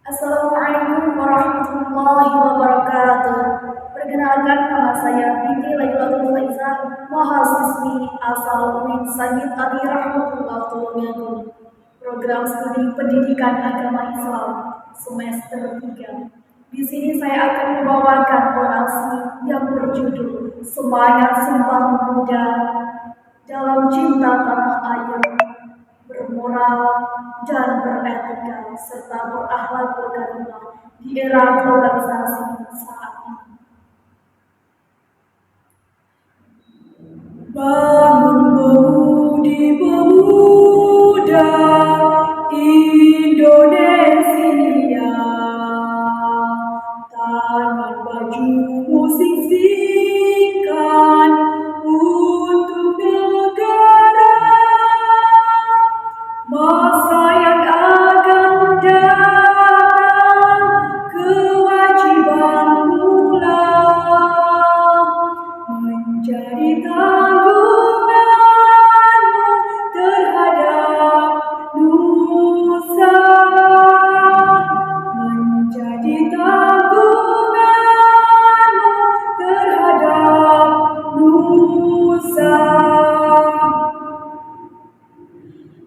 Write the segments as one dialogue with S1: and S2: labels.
S1: Assalamualaikum warahmatullahi wabarakatuh. Perkenalkan, nama saya Binti Lailatul Faizah, mahasiswi asal UIN Sayyid Ali Rahmatullah Tulungagung, program studi pendidikan agama Islam semester 3. Di sini saya akan membawakan orasi yang berjudul Semangat Sumpah Pemuda dalam Cinta Tanah Air, bermoral dan beretika serta berakhlakul karimah di era globalisasi saat ini. Bangun pemudi pemuda Indonesia, tangan bajumu singsikan untuk negara. Masa yang akan datang, kewajiban pula menjadi tanggunganmu terhadap nusa, menjadi tanggunganmu terhadap nusa.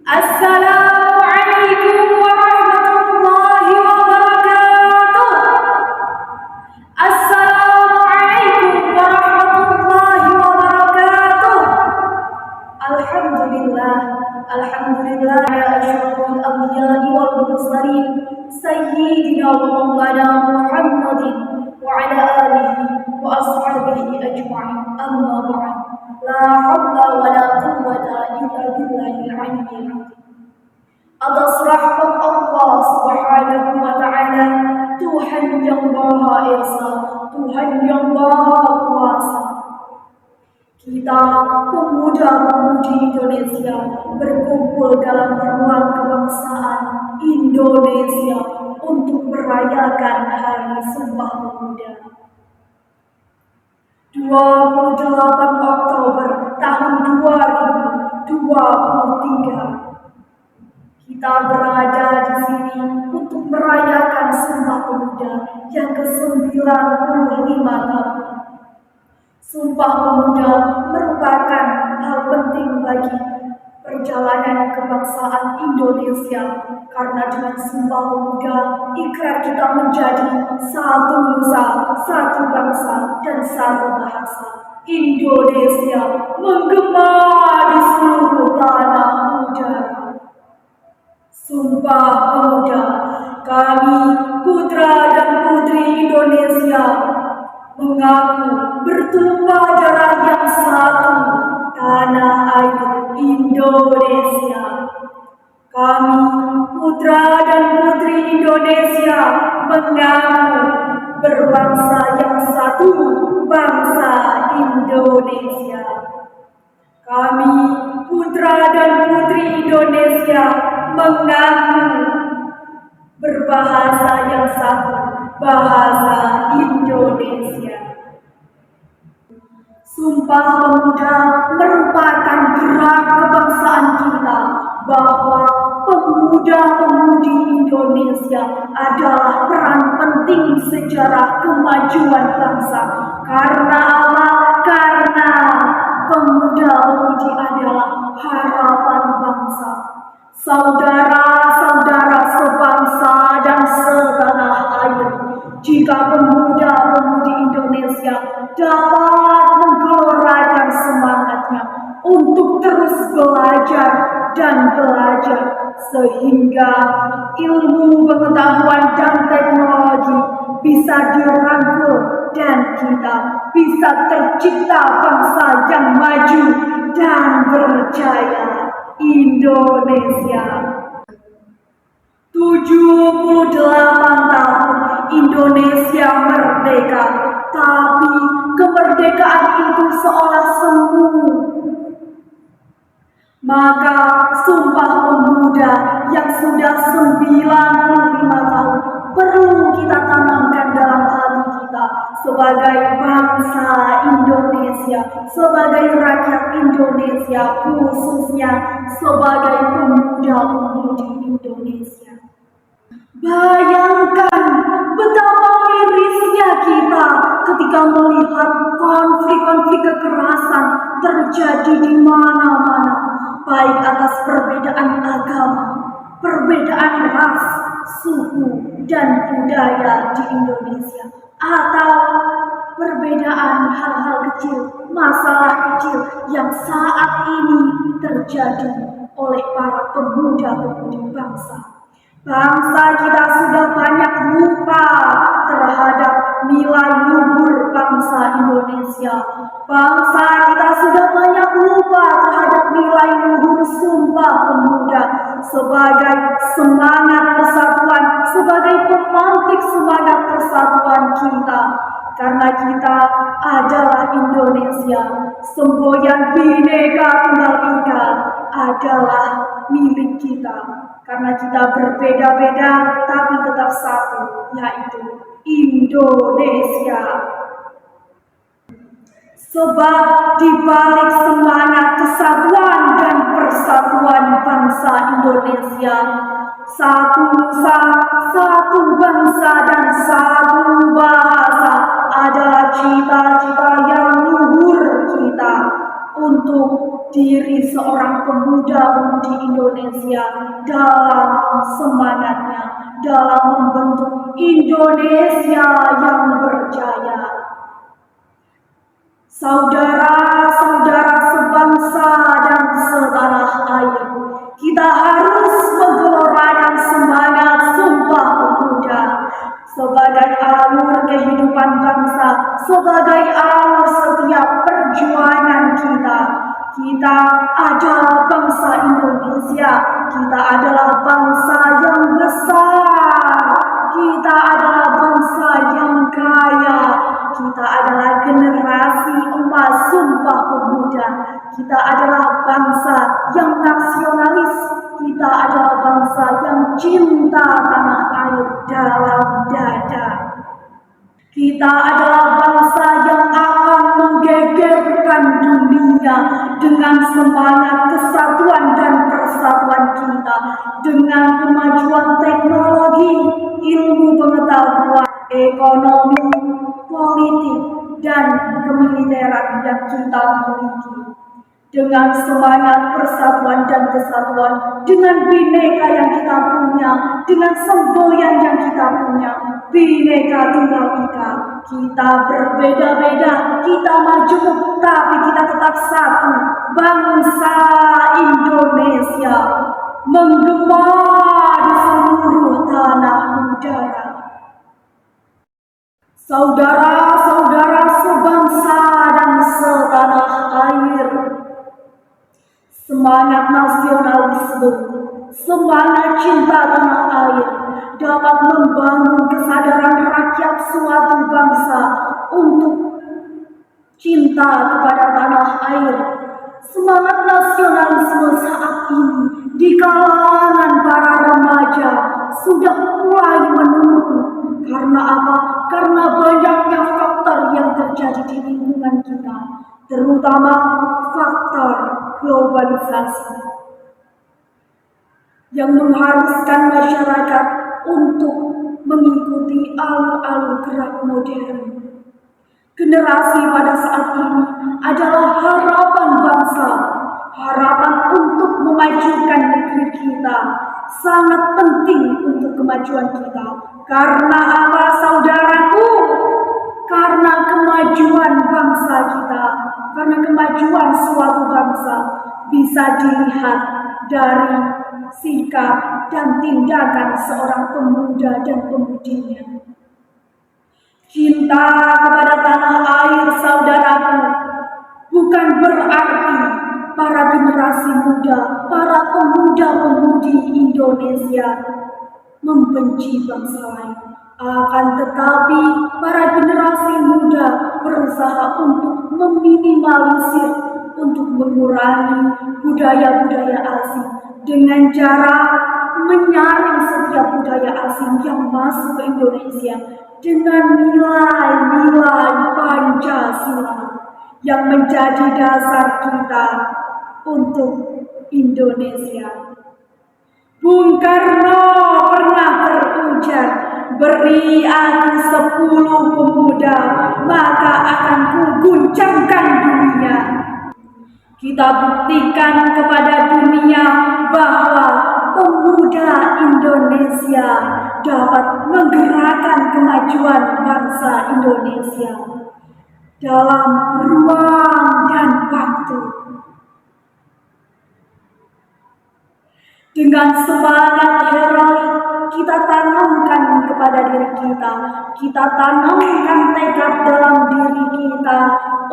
S1: Assalamualaikum warahmatullahi wabarakatuh. Assalamualaikum warahmatullahi wabarakatuh. Alhamdulillah ya asyrafil anbiya'i wal mursalin sayyidina wa maulana Muhammadin wa ala alihi wa ashabihi ajma'in, amma ba'd. La haula wa la quwwata illa billahil aliyyil azim. Atas rahmat Allah Subhanahu wa ta'ala, Tuhan yang Maha Esa, Tuhan yang Maha Kuasa, kita pemuda-pemudi Indonesia berkumpul dalam ruang kebangsaan Indonesia untuk merayakan Hari Sumpah Pemuda. 28 Oktober tahun 2023. Kita berada di sini untuk merayakan Sumpah Pemuda yang ke-95 tahun. Sumpah Pemuda merupakan hal penting bagi perjalanan kebangsaan Indonesia, karena dengan Sumpah Pemuda ikrar kita menjadi satu nusa, satu bangsa, dan satu bahasa. Indonesia menggema di seluruh tanah udara. Sumpah Pemuda, kami putra dan putri Indonesia mengaku bertumpah darah yang satu, tanah air Indonesia. Kami putra dan putri Indonesia mengaku berbangsa yang satu, bangsa Indonesia. Kami putra dan putri Indonesia mengaku berbahasa yang satu, bahasa Indonesia. Sumpah Pemuda merupakan gerak kebangsaan kita bahwa pemuda-pemudi Indonesia adalah peran penting sejarah kemajuan bangsa. Karena apa? Karena pemuda-pemudi adalah harapan bangsa. Saudara-saudara sebangsa dan setanah air, jika pemuda-pemudi Indonesia dapat menggelorakan semangatnya untuk terus belajar dan belajar, sehingga ilmu, pengetahuan, dan teknologi bisa dirangkul dan kita bisa tercipta bangsa yang maju dan berjaya. Indonesia 78 tahun Indonesia merdeka, tapi kemerdekaan itu seolah semu. Maka Sumpah Pemuda yang sudah 95 tahun perlu kita tanamkan dalam hati kita sebagai bangsa Indonesia, sebagai rakyat Indonesia, khususnya sebagai pemuda-pemudi Indonesia. Bayangkan betapa mirisnya kita ketika melihat konflik-konflik kekerasan terjadi di mana-mana, baik atas perbedaan agama, perbedaan ras, suku, dan budaya di Indonesia, atau perbedaan hal-hal kecil, masalah kecil yang saat ini terjadi oleh para pemuda-pemudi bangsa. Bangsa kita sudah banyak lupa terhadap nilai luhur bangsa Indonesia. Bangsa kita sudah banyak lupa terhadap nilai luhur Sumpah Pemuda sebagai semangat persatuan, sebagai pemantik semangat persatuan kita. Karena kita adalah Indonesia, semboyan Bhinneka Tunggal Ika adalah milik kita. Karena kita berbeda-beda tapi tetap satu, yaitu Indonesia. Sebab di balik semangat kesatuan dan persatuan bangsa Indonesia, satu nusa, satu bangsa, dan satu bahasa adalah cita-cita yang luhur kita untuk diri seorang pemuda-pemudi Indonesia dalam semangatnya dalam membentuk Indonesia yang berjaya. Saudara-saudara sebangsa dan setanah air, kita harus menggelorakan semangat Sumpah Pemuda sebagai alur kehidupan bangsa, sebagai alur setiap perjuangan kita. Kita adalah bangsa Indonesia, kita adalah bangsa yang besar, kita adalah bangsa yang kaya, kita adalah generasi emas Sumpah Pemuda, kita adalah bangsa yang nasionalis, kita adalah bangsa yang cinta tanah air dalam dada. Kita adalah bangsa yang akan menggegerkan dunia dengan semangat kesatuan dan persatuan kita, dengan kemajuan teknologi, ilmu pengetahuan, ekonomi, politik, dan kemiliteran yang kita miliki. Dengan semangat persatuan dan kesatuan, dengan bineka yang kita punya, dengan semboyan yang kita punya, Bhinneka Tunggal Ika. Kita berbeda-beda, kita majemuk, tapi kita tetap satu. Bangsa Indonesia menggema di seluruh tanah udara. Saudara-saudara sebangsa dan setanah air, semangat nasionalisme, semangat cinta tanah air dapat membangun kesadaran rakyat suatu bangsa untuk cinta kepada tanah air. Semangat nasionalisme saat ini di kalangan para remaja sudah mulai menurun. Karena apa? Karena banyaknya faktor yang terjadi di lingkungan kita, terutama faktor globalisasi yang mengharuskan masyarakat untuk mengikuti alur-alur gerak modern. Generasi pada saat ini adalah harapan bangsa, harapan untuk memajukan negeri kita, sangat penting untuk kemajuan kita. Karena apa, saudaraku? Karena kemajuan bangsa kita, karena kemajuan suatu bangsa bisa dilihat dari sikap dan tindakan seorang pemuda dan pemudinya. Cinta kepada tanah air, saudaraku, bukan berarti para generasi muda, para pemuda-pemudi Indonesia membenci bangsa lain. Akan tetapi para generasi muda berusaha untuk meminimalisir, untuk mengurangi budaya-budaya asing dengan cara menyaring setiap budaya asing yang masuk ke Indonesia dengan nilai-nilai Pancasila yang menjadi dasar kita untuk Indonesia. Bung Karno pernah berujar, Beri aku 10 pemuda, maka akan kuguncangkan dunia. Kita buktikan kepada dunia bahwa pemuda Indonesia dapat menggerakkan kemajuan bangsa Indonesia dalam ruang dan waktu. Dengan semangat heroik kita tanamkan kepada diri kita tanamkan tekad dalam diri kita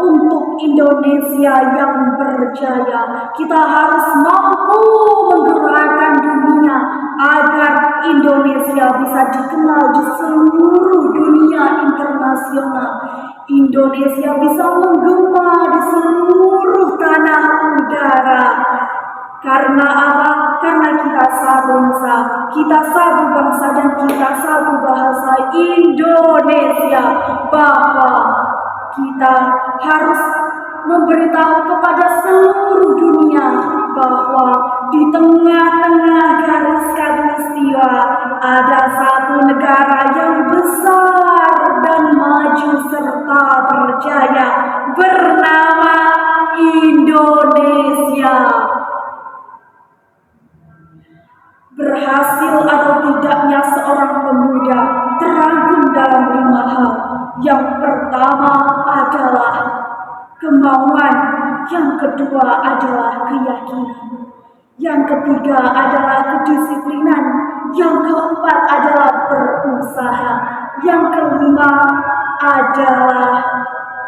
S1: untuk Indonesia yang berjaya. Kita harus mampu menggerakkan dunia agar Indonesia bisa dikenal di seluruh dunia internasional. Indonesia bisa menggema di seluruh tanah udara. Karena apa? Karena kita satu bangsa dan kita satu bahasa Indonesia, bahwa kita harus memberitahu kepada seluruh dunia bahwa di tengah-tengah garis khatulistiwa ada satu negara yang besar dan maju serta berjaya bernama Indonesia. Berhasil atau tidaknya seorang pemuda terangkum dalam 5 hal. Yang pertama adalah kemauan, yang kedua adalah keyakinan, yang ketiga adalah kedisiplinan, yang keempat adalah berusaha, yang kelima adalah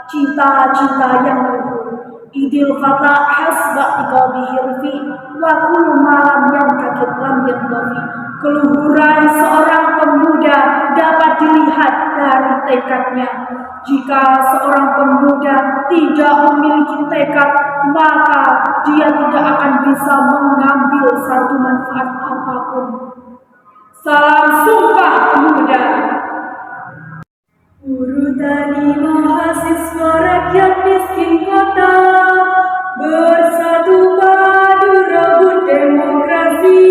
S1: cita-cita yang luhur. Idil fata hasba iqabihirfi wa kullu malam yang kakit lam yantafi. Keluhuran seorang pemuda dapat dilihat dari tekadnya. Jika seorang pemuda tidak memiliki tekad, maka dia tidak akan bisa mengambil satu manfaat apapun. Salam Sumpah Pemuda. Urutani mahasiswa rakyat miskin kota, bersatu padu rebut demokrasi,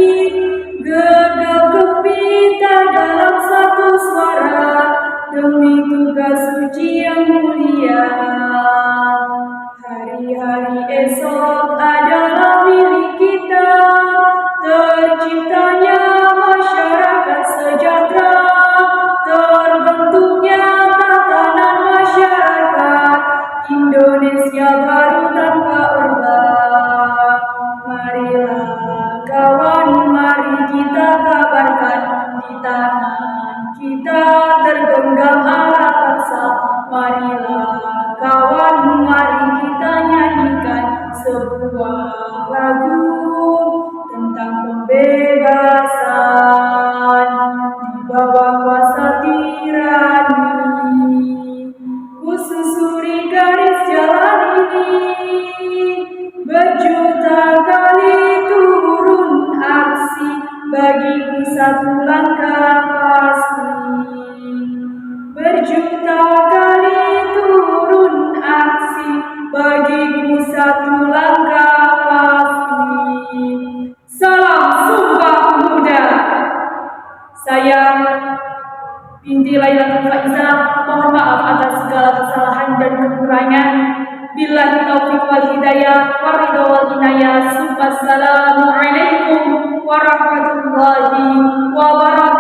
S1: gegap gempita dalam satu suara demi tugas suci yang mulia. Hari-hari esok adalah milik kita, terciptanya masyarakat sejahtera, terbentuknya tatanan masyarakat Indonesia baru tanpa orba. Marilah kawan, mari kita kabarkan di tangan kita tergenggam arah bangsa. Marilah kawan, mari kita nyanyikan sebuah lagu tentang pembebasan di bawah kuasa tirani. Kususuri garis jalan ini, berjuta kali turun aksi, bagiku satu langkah pasti. Berjuta kali turun aksi, bagiku satu langkah pasti. Salam Sumpah Pemuda. Saya Binti Lailatul Faizah, mohon maaf atas segala kesalahan dan kekurangan. Billahi taufiq wal hidayah, waridho wal inayah. Assalamualaikum warahmatullahi wabarakatuh.